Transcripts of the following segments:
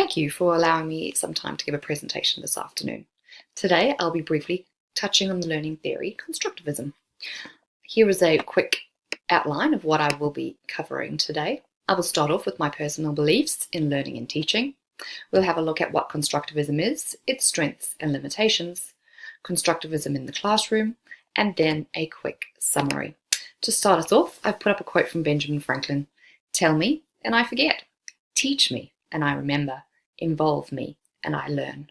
Thank you for allowing me some time to give a presentation this afternoon. Today I'll be briefly touching on the learning theory, Constructivism. Here is a quick outline of what I will be covering today. I will start off with my personal beliefs in learning and teaching. We'll have a look at what Constructivism is, its strengths and limitations, Constructivism in the classroom, and then a quick summary. To start us off, I've put up a quote from Benjamin Franklin. "Tell me, and I forget. Teach me, and I remember. Involve me, and I learn."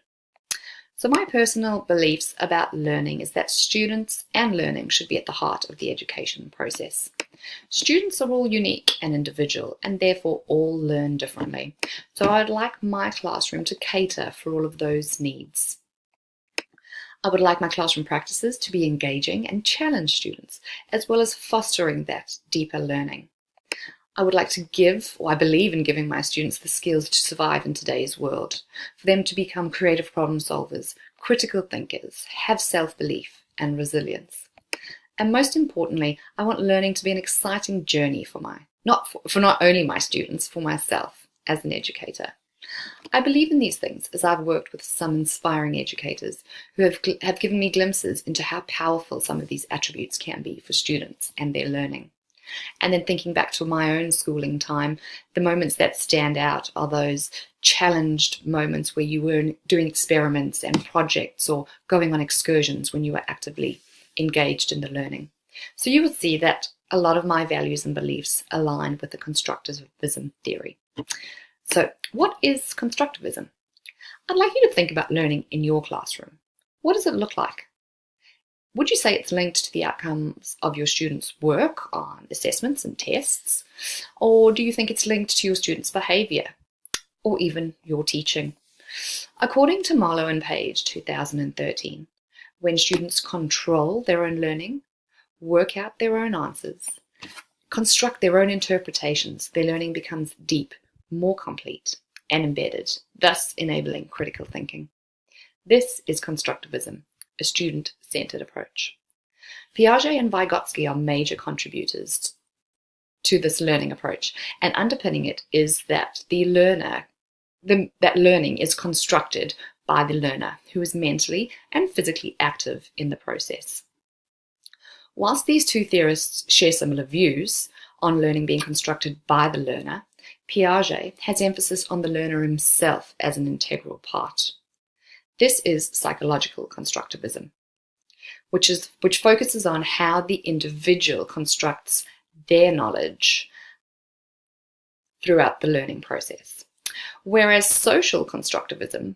So my personal beliefs about learning is that students and learning should be at the heart of the education process. Students are all unique and individual, and therefore all learn differently. So I'd like my classroom to cater for all of those needs. I would like my classroom practices to be engaging and challenge students, as well as fostering that deeper learning. I would like to give, or I believe in giving my students the skills to survive in today's world, for them to become creative problem solvers, critical thinkers, have self-belief and resilience. And most importantly, I want learning to be an exciting journey for not only my students, for myself as an educator. I believe in these things as I've worked with some inspiring educators who have given me glimpses into how powerful some of these attributes can be for students and their learning. And then thinking back to my own schooling time, the moments that stand out are those challenged moments where you were doing experiments and projects or going on excursions when you were actively engaged in the learning. So you will see that a lot of my values and beliefs align with the Constructivism theory. So what is Constructivism? I'd like you to think about learning in your classroom. What does it look like? Would you say it's linked to the outcomes of your students' work on assessments and tests? Or do you think it's linked to your students' behaviour or even your teaching? According to Marlowe and Page 2013, when students control their own learning, work out their own answers, construct their own interpretations, their learning becomes deep, more complete and embedded, thus enabling critical thinking. This is Constructivism, a student-centered approach. Piaget and Vygotsky are major contributors to this learning approach, and underpinning it is that that learning is constructed by the learner, who is mentally and physically active in the process. Whilst these two theorists share similar views on learning being constructed by the learner, Piaget has emphasis on the learner himself as an integral part. This is psychological constructivism, which focuses on how the individual constructs their knowledge throughout the learning process. Whereas social constructivism,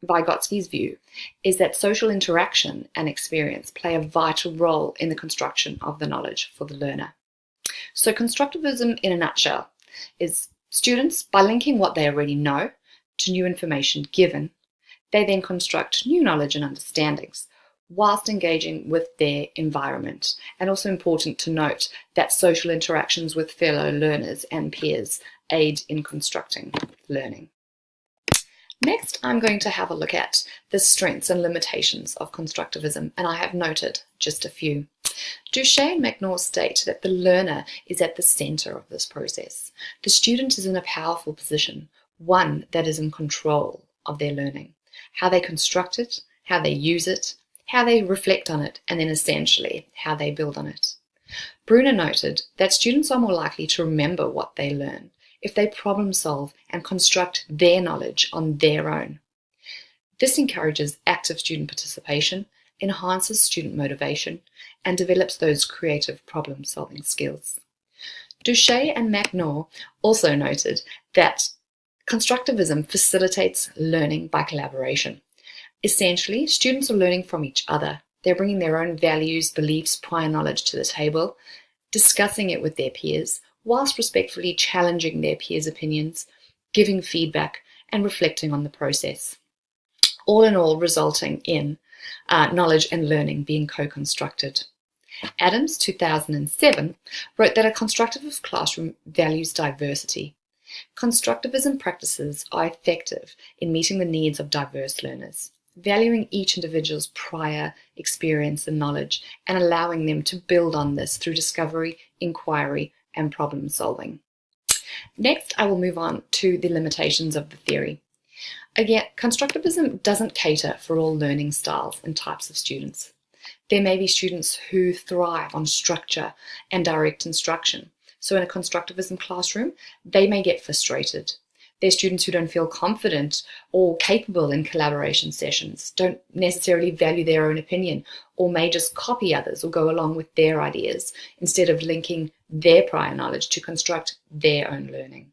Vygotsky's view, is that social interaction and experience play a vital role in the construction of the knowledge for the learner. So constructivism, in a nutshell, is students, by linking what they already know to new information given, they then construct new knowledge and understandings whilst engaging with their environment. And also important to note that social interactions with fellow learners and peers aid in constructing learning. Next, I'm going to have a look at the strengths and limitations of constructivism, and I have noted just a few. Duché and McNaugh state that the learner is at the center of this process. The student is in a powerful position, one that is in control of their learning, how they construct it, how they use it, how they reflect on it, and then essentially how they build on it. Bruner noted that students are more likely to remember what they learn if they problem solve and construct their knowledge on their own. This encourages active student participation, enhances student motivation, and develops those creative problem solving skills. Duché and McNaugh also noted that constructivism facilitates learning by collaboration. Essentially, students are learning from each other. They're bringing their own values, beliefs, prior knowledge to the table, discussing it with their peers, whilst respectfully challenging their peers' opinions, giving feedback, and reflecting on the process. All in all, resulting in knowledge and learning being co-constructed. Adams, 2007, wrote that a constructivist classroom values diversity. Constructivism practices are effective in meeting the needs of diverse learners, valuing each individual's prior experience and knowledge, and allowing them to build on this through discovery, inquiry, and problem solving. Next, I will move on to the limitations of the theory. Again, constructivism doesn't cater for all learning styles and types of students. There may be students who thrive on structure and direct instruction. So in a constructivism classroom, they may get frustrated. There are students who don't feel confident or capable in collaboration sessions, don't necessarily value their own opinion, or may just copy others or go along with their ideas instead of linking their prior knowledge to construct their own learning.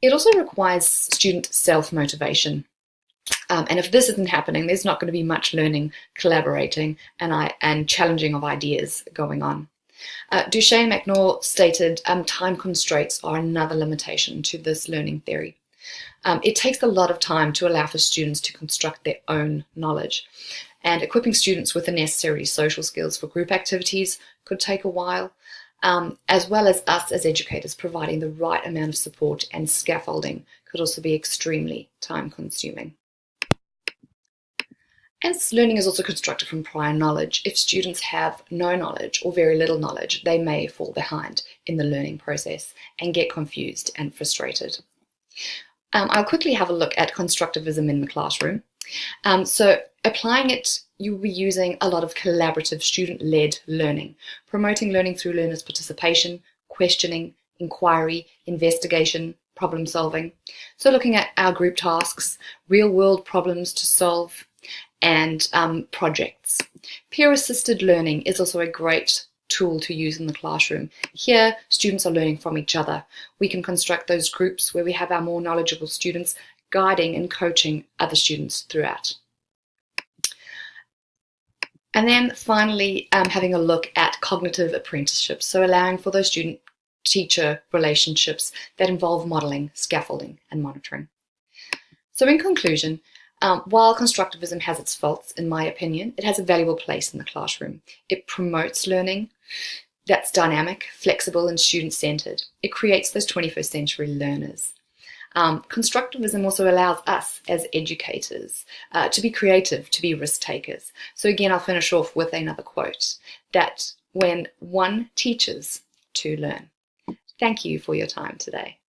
It also requires student self-motivation. And if this isn't happening, there's not going to be much learning, collaborating, and challenging of ideas going on. Duchesne and McNaugh stated time constraints are another limitation to this learning theory. It takes a lot of time to allow for students to construct their own knowledge, and equipping students with the necessary social skills for group activities could take a while, as well as us as educators providing the right amount of support and scaffolding could also be extremely time consuming. As learning is also constructed from prior knowledge, if students have no knowledge or very little knowledge, they may fall behind in the learning process and get confused and frustrated. I'll quickly have a look at constructivism in the classroom. So applying it, you'll be using a lot of collaborative student-led learning, promoting learning through learners' participation, questioning, inquiry, investigation, problem solving. So looking at our group tasks, real-world problems to solve, and projects. Peer-assisted learning is also a great tool to use in the classroom. Here, students are learning from each other. We can construct those groups where we have our more knowledgeable students guiding and coaching other students throughout. And then finally, having a look at cognitive apprenticeships, so allowing for those student-teacher relationships that involve modeling, scaffolding, and monitoring. So in conclusion, while constructivism has its faults, in my opinion, it has a valuable place in the classroom. It promotes learning that's dynamic, flexible, and student-centered. It creates those 21st century learners. Constructivism also allows us as educators to be creative, to be risk takers. So again, I'll finish off with another quote, that when one teaches, two learn. Thank you for your time today.